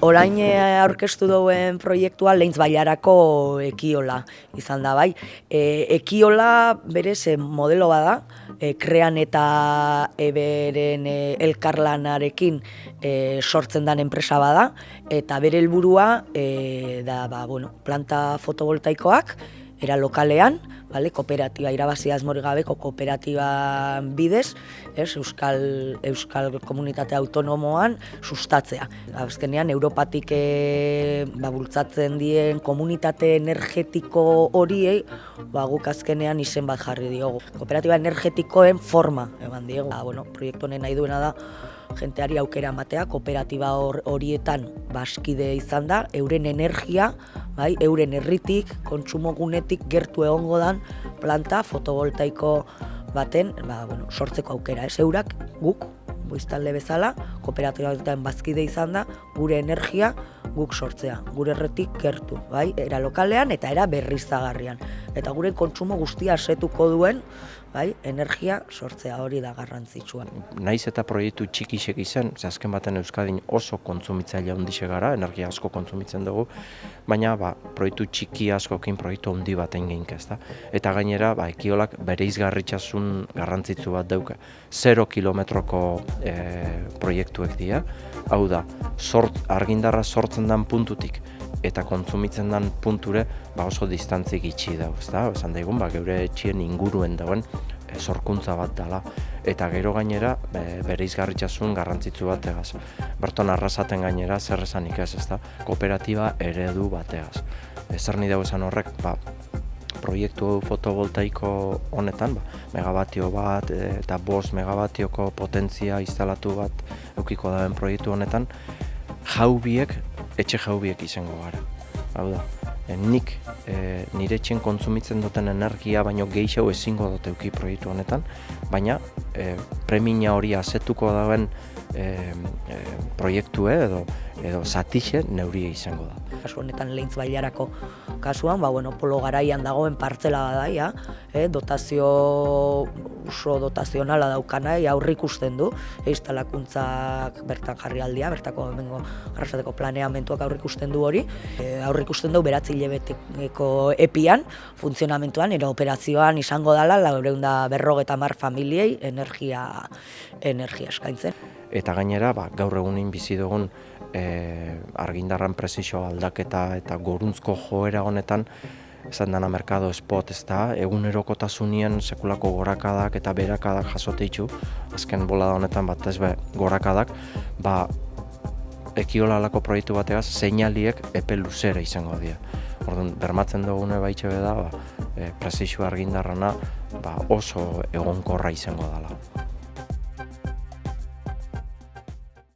Orain aurkeztu duen proiektua Leintz Bailarako ekiola izan da, bai. Ekiola berez modelo bada, Krean eta Eberen elkarlanarekin sortzen den enpresa bada, eta bere helburua da planta fotovoltaikoak era lokalean, kooperatiba, irabazi asmorik gabeko kooperatiba bidez, Euskal Komunitate Autonomoan sustatzea. Azkenean, Europatik bultzatzen dien komunitate energetiko horiei, guk azkenean izen bat jarri diogu. Kooperatiba energetikoen forma eman diegu. Proiektu honen nahi duena da, jenteari aukera ematea, kooperatiba horietan baskide izan da, euren energia, euren herritik, kontsumogunetik gertu egongo dan planta fotovoltaiko baten sortzeko aukera. Eurak guk, biztanle bezala, kooperatibatan bazkide izan da, gure energia guk sortzea, gure herritik gertu, era lokalean eta era berriztagarrian. Eta gure kontsumo guztia asetuko duen, energia sortzea, hori da garrantzitsua. Naiz eta proiektu txikixek izan, azken baten Euskadin oso kontsumitzaile handixe gara, energia asko kontsumitzen dugu, baina proiektu txiki askokin proiektu handi baten geinka, ezta? Eta gainera, ekiolak bereizgarritasun garrantzitsu bat dauka. 0 kilometroko proiektuek dira, hau da, argindarra sortzen den puntutik eta kontsumitzen den punture oso distantzi gitxi dago, ezta? Esan daigun, geure etxien inguruen dauen sorkuntza bat dela. Eta gero gainera, bereizgarritasun garrantzitsu bategaz. Berton arrasaten gainera, zer esanik ez, ezta? Kooperatiba eredu bategaz. Zer nahi dago esan horrek, proiektu fotovoltaiko honetan, megabatio bat eta 5 megabatioko potentzia instalatu bat eukiko dauen proiektu honetan, etxe jaubiek izango gara. Hau da, nik nire etxen kontsumitzen duten energia baino gehiago ezingo dut euki proiektu honetan, baina premia hori asetuko dauen proiektu edo zatixe neuria izango da. Kasu honetan Leintz Bailarako kasuan, polo garaian dagoen partzela da, dotazio oso dotazionala daukana, aurrikusten du, instalakuntzak bertan jarri aldia, bertako arrasateko planeamentuak aurrikusten du hori, aurrikusten du 9 hilabeteko epian, funtzionamentuan, operazioan izango dela 450 familiei energia eskaintzen. Eta gainera, gaur egunin bizi dugun argindarran presizio aldaketa eta goruntzko joera honetan, esan dena merkado spot, egunerokotasunien sekulako gorakadak eta berakadak jasote ditu, azken bolada honetan batez gorakadak, ekiolalako proiektu bategaz seinaliek epe luzera izango dira. Orduan, bermatzen dugune baitxe da, presizio argindarrana oso egonkorra izango dela.